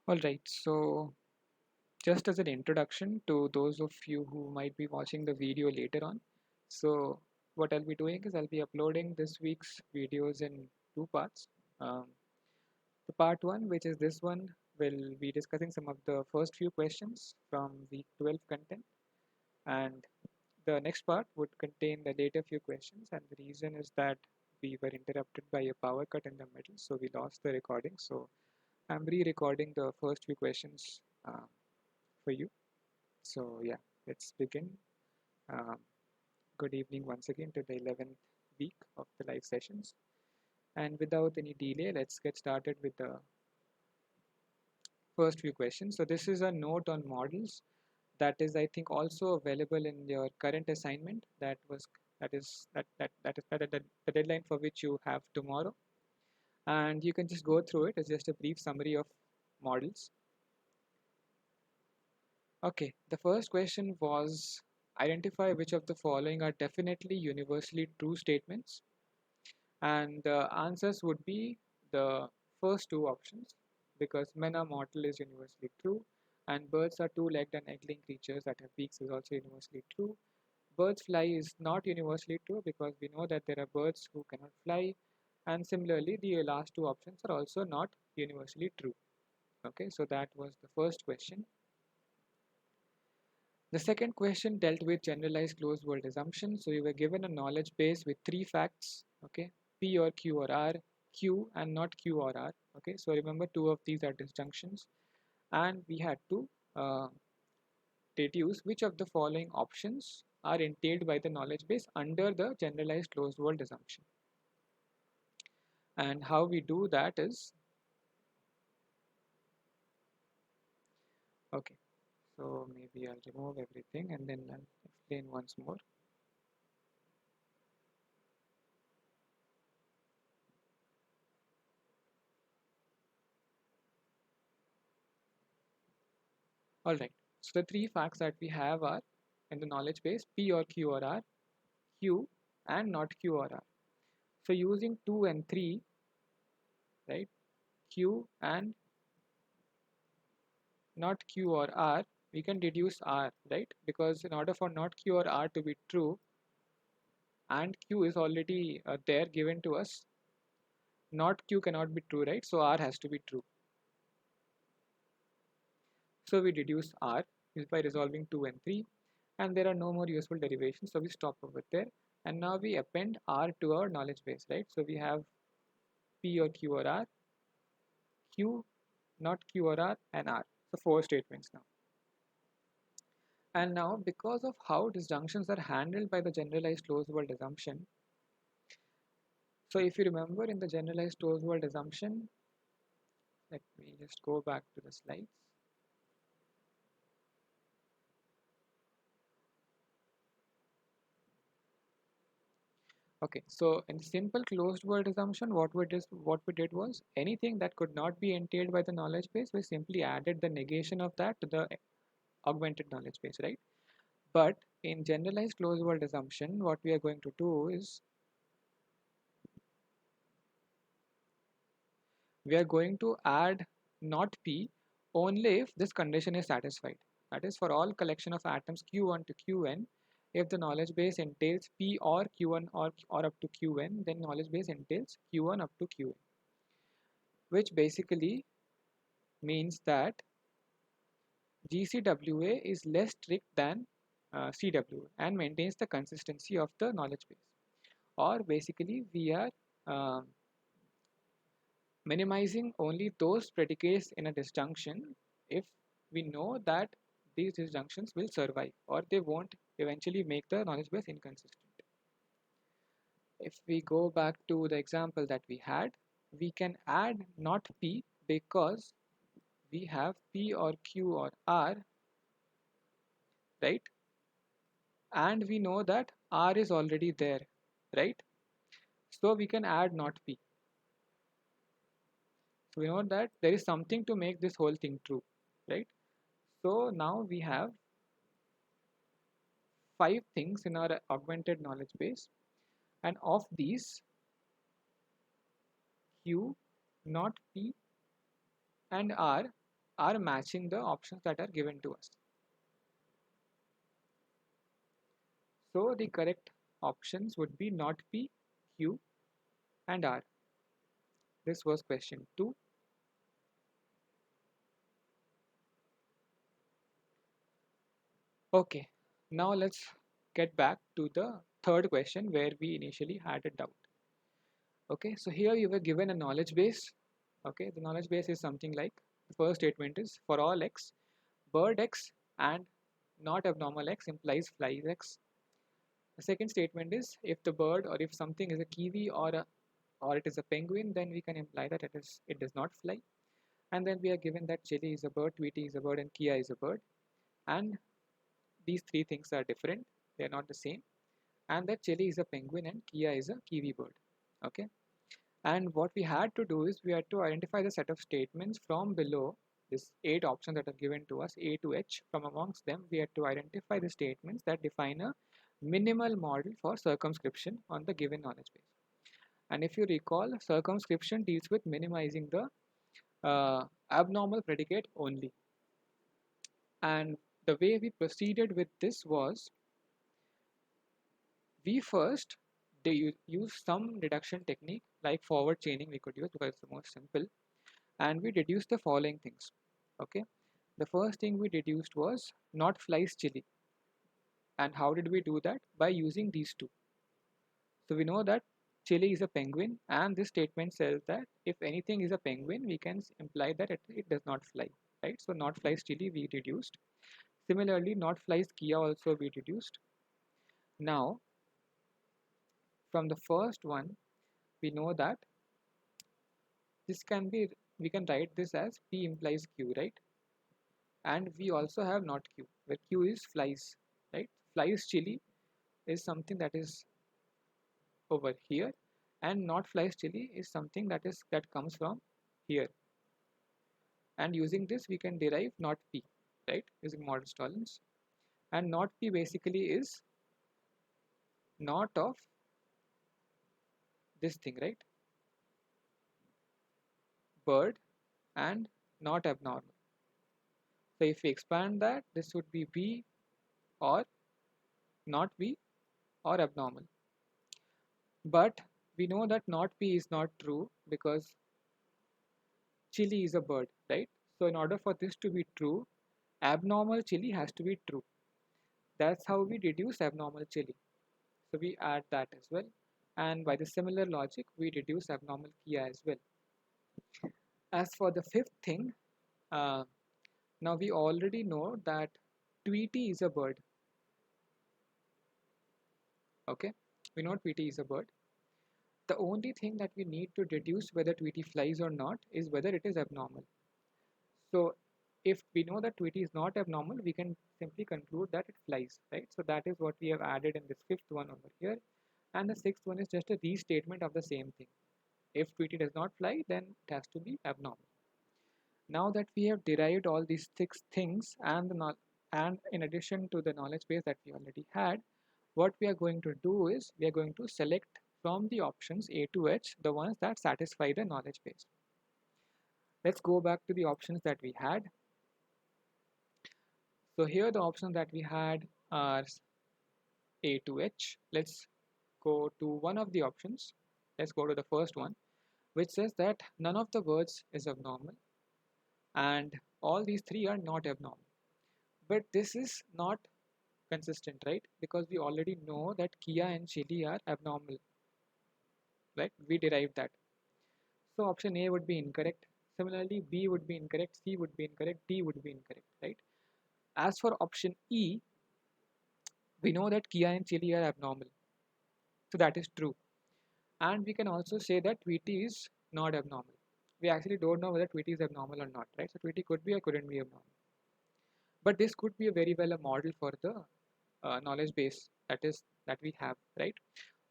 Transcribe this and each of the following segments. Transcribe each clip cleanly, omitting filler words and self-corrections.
Alright, so just as an introduction to those of you who might be watching the video later on, so what I'll be doing is I'll be uploading this week's videos in two parts. Um, the part one, which is this one, will be discussing some of the first few questions from week 12 content, and the next part would contain the later few questions, and the reason is that we were interrupted by a power cut in the middle, so we lost the recording. So I'm re-recording the first few questions for you. So yeah, let's begin. Um, Good evening once again to the 11th week of the live sessions. And without any delay, let's get started with the first few questions. So this is a note on models that is, I think, also available in your current assignment. That is the deadline for which you have tomorrow. And you can just go through it. It's just a brief summary of models. Okay, the first question was identify which of the following are definitely universally true statements. And the answers would be the first two options, because men are mortal is universally true, and birds are two-legged and egg-laying creatures that have beaks is also universally true. Birds fly is not universally true because we know that there are birds who cannot fly, and similarly the last two options are also not universally true. Okay, so that was the first question. The second question dealt with generalized closed world assumptions. So you were given a knowledge base with three facts, okay, P or Q or R, Q and not Q or R, okay. So remember two of these are disjunctions, and we had to deduce which of the following options are entailed by the knowledge base under the generalized closed world assumption. And how we do that is, okay, so maybe I'll remove everything and then I'll explain once more. Alright, so the three facts that we have are in the knowledge base P or Q or R, Q and not Q or R. So using 2 and 3, right, Q and not Q or R, we can deduce R, right, because in order for not Q or R to be true, and Q is already there given to us, not Q cannot be true, right, so R has to be true. So we deduce R is by resolving 2 and 3, and there are no more useful derivations, so we stop over there. And now we append R to our knowledge base, right? So we have P or Q or R, Q, not Q or R, and R. So four statements now. And now, because of how disjunctions are handled by the generalized closed world assumption, so if you remember in the generalized closed world assumption, let me just go back to the slides. Okay, so in simple closed world assumption, what we did was anything that could not be entailed by the knowledge base, we simply added the negation of that to the augmented knowledge base, right? But in generalized closed world assumption, what we are going to do is we are going to add not P only if this condition is satisfied. That is, for all collection of atoms Q1 to Qn, if the knowledge base entails P or Q1 or up to Qn, then knowledge base entails Q1 up to Qn, which basically means that GCWA is less strict than CWA and maintains the consistency of the knowledge base. Or basically we are minimizing only those predicates in a disjunction if we know that these disjunctions will survive or they won't eventually make the knowledge base inconsistent. If we go back to the example that we had, we can add not P because we have P or Q or R, right? And we know that R is already there, right? So we can add not P. So we know that there is something to make this whole thing true, right? So now we have 5 things in our augmented knowledge base, and of these Q, not P and R are matching the options that are given to us. So the correct options would be not P, Q, and R. This was question 2. Okay, now let's get back to the third question where we initially had a doubt. Okay, so here you were given a knowledge base. Okay, the knowledge base is something like the first statement is for all x, bird x and not abnormal x implies flies x. The second statement is if the bird or if something is a kiwi or it is a penguin, then we can imply that it does not fly. And then we are given that chili is a bird, Tweety is a bird, and Kia is a bird. And these three things are different; they are not the same. And that chili is a penguin and Kia is a kiwi bird. Okay. And what we had to do is we had to identify the set of statements from below this 8 options that are given to us, A to H. From amongst them, we had to identify the statements that define a minimal model for circumscription on the given knowledge base. And if you recall, circumscription deals with minimizing the abnormal predicate only. And the way we proceeded with this was we first use some deduction technique like forward chaining we could use because it's the most simple, and we deduced the following things. Okay, the first thing we deduced was not flies chili. And how did we do that? By using these two. So we know that chili is a penguin, and this statement says that if anything is a penguin, we can imply that it does not fly, right? So not flies chili we reduced. Similarly, not flies Kia also we reduced. Now, from the first one, we know that this can be, we can write this as P implies Q, right? And we also have not Q, where Q is flies, right? Flies chili is something that is over here, and not flies chili is something that comes from here. And using this, we can derive not P, right? Using model tolerance, and not P basically is not of this thing, right? Bird and not abnormal. So if we expand that, this would be B or not B or abnormal. But we know that not P is not true because chili is a bird, right? So in order for this to be true, abnormal chili has to be true. That's how we deduce abnormal chili. So we add that as well. And by the similar logic, we deduce abnormal Kia as well. As for the fifth thing, uh, now we already know that Tweety is a bird. Okay, we know Tweety is a bird. The only thing that we need to deduce whether Tweety flies or not is whether it is abnormal. So if we know that Tweety is not abnormal, we can simply conclude that it flies, right? So that is what we have added in this fifth one over here. And the sixth one is just a restatement of the same thing. If Tweety does not fly, then it has to be abnormal. Now that we have derived all these six things and in addition to the knowledge base that we already had, what we are going to do is we are going to select from the options A to H the ones that satisfy the knowledge base. Let's go back to the options that we had. So here the options that we had are A to H. Let's go to one of the options. Let's go to the first one, which says that none of the words is abnormal and all these three are not abnormal. But this is not consistent, right? Because we already know that Kia and chili are abnormal, right? We derived that. So option A would be incorrect. Similarly, B would be incorrect, C would be incorrect, D would be incorrect, right? As for option E, we know that Kia and chili are abnormal. So that is true. And we can also say that Tweety is not abnormal. We actually don't know whether Tweety is abnormal or not, right? So Tweety could be or couldn't be abnormal. But this could be a very well a model for the knowledge base that we have, right?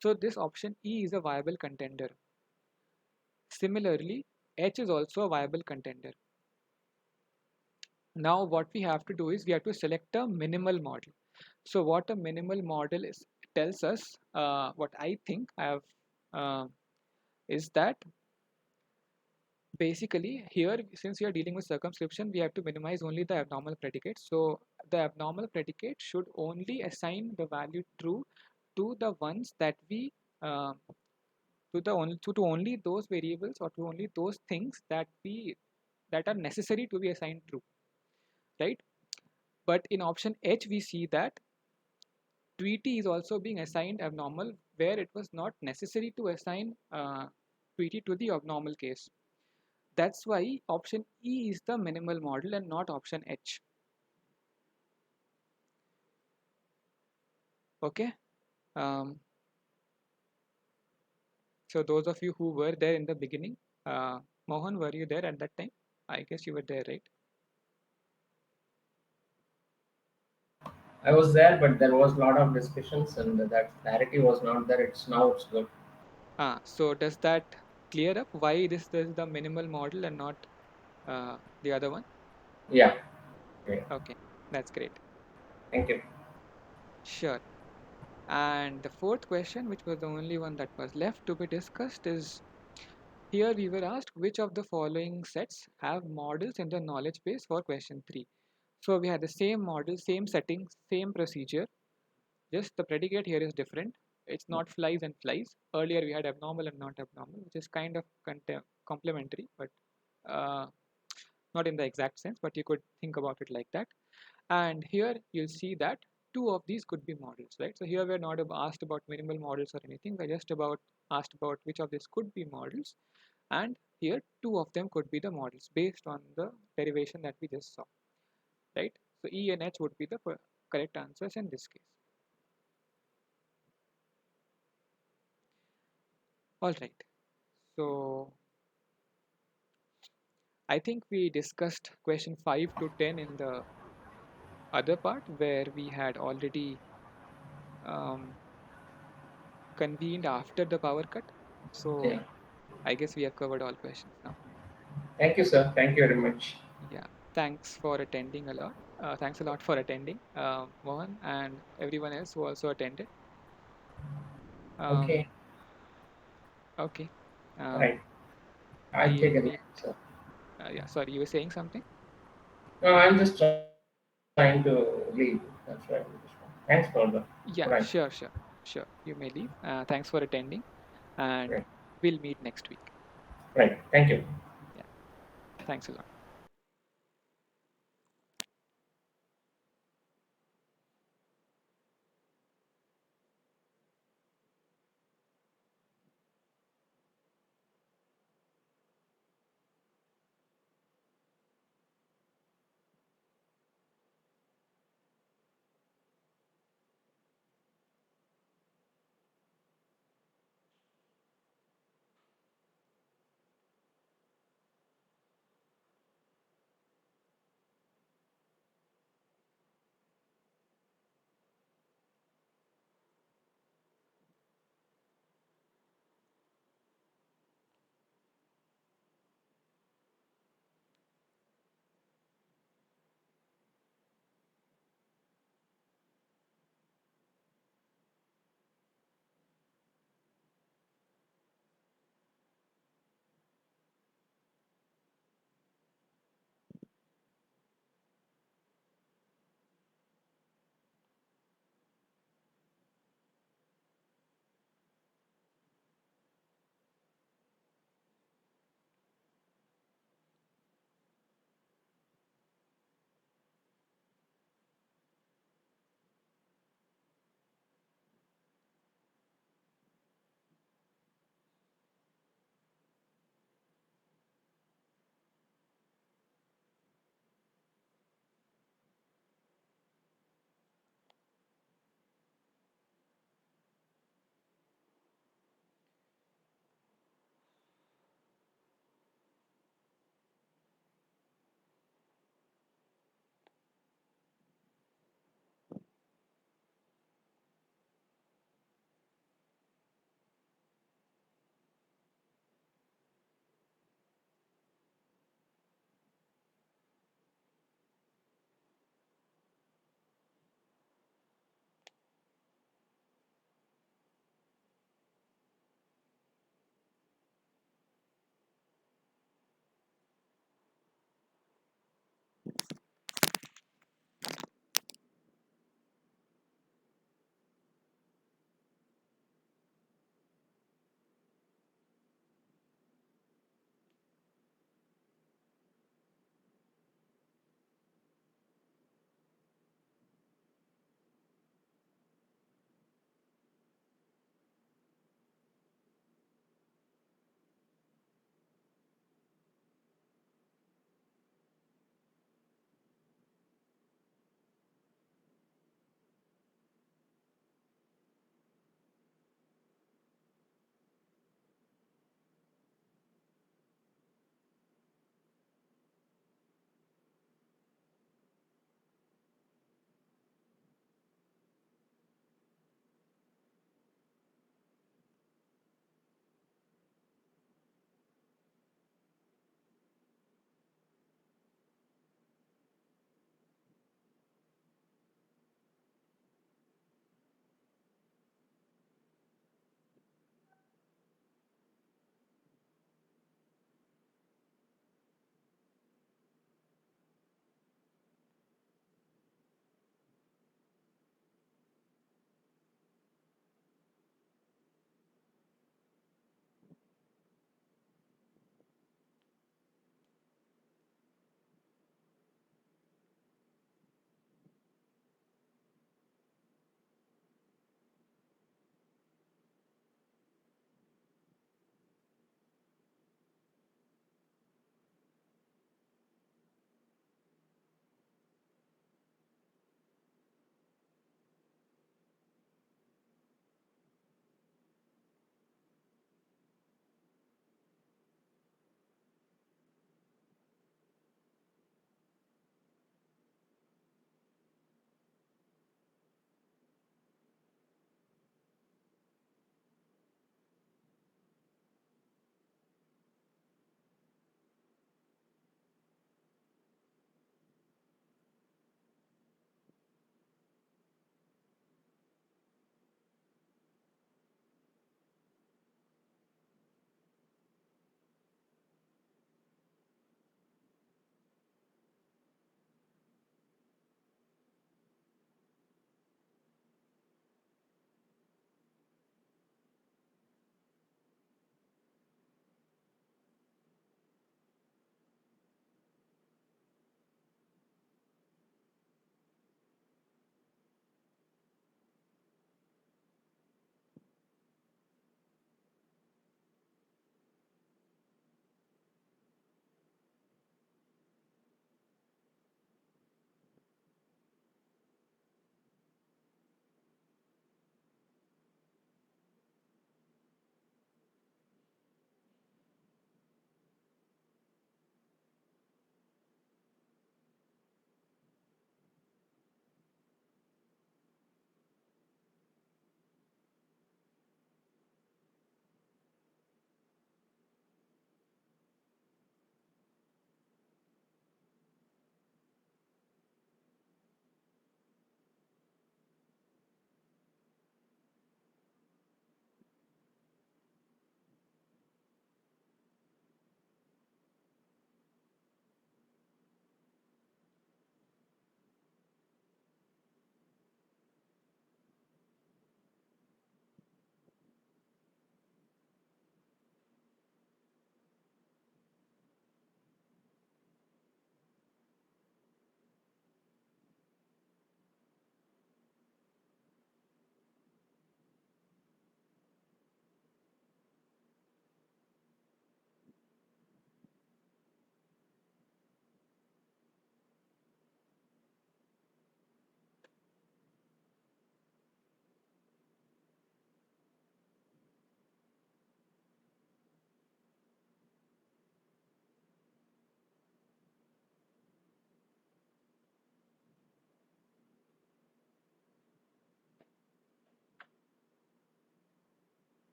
So this option E is a viable contender. Similarly, H is also a viable contender. Now what we have to do is we have to select a minimal model. So what a minimal model is tells us, what I think I have is that basically here, since we are dealing with circumscription, we have to minimize only the abnormal predicates. So the abnormal predicate should only assign the value true to the ones that we uh, to only those variables or to only those things that are necessary to be assigned true, right? But in option H, we see that Tweety is also being assigned abnormal where it was not necessary to assign Tweety to the abnormal case. That's why option E is the minimal model and not option H. Okay. Um, so those of you who were there in the beginning, Mohan, were you there at that time? I guess you were there, right? I was there, but there was a lot of discussions, and that clarity was not there. It's good. So does that clear up why this is the minimal model and not the other one? Yeah. Okay. Okay, that's great. Thank you. Sure. And the fourth question, which was the only one that was left to be discussed, is here we were asked which of the following sets have models in the knowledge base for question 3. So we had the same model, same settings, same procedure, just the predicate here is different. It's not flies and flies. Earlier we had abnormal and not abnormal, which is kind of complementary, but uh, not in the exact sense, but you could think about it like that. And here you'll see that two of these could be models, right? So here we're not asked about minimal models or anything. We're just about asked about which of these could be models. And here two of them could be the models based on the derivation that we just saw, right? So E and H would be the correct answers in this case. All right. So I think we discussed question 5 to 10 in the other part where we had already um, convened after the power cut. So Yeah. I guess we have covered all questions now. Thank you, sir. Thank you very much. Yeah. Thanks for attending a lot. Thanks a lot for attending, Mohan, and everyone else who also attended. Um, Okay. okay. Right. I'll We'll take a nap, meet. sir. Yeah. Sorry, you were saying something? No, I'm just trying to leave. That's why. Thanks for the good answer. Yeah. Sure. Sure. Sure. You may leave. Thanks for attending, and Right. we'll meet next week. Right. Thank you. Yeah. Thanks a lot.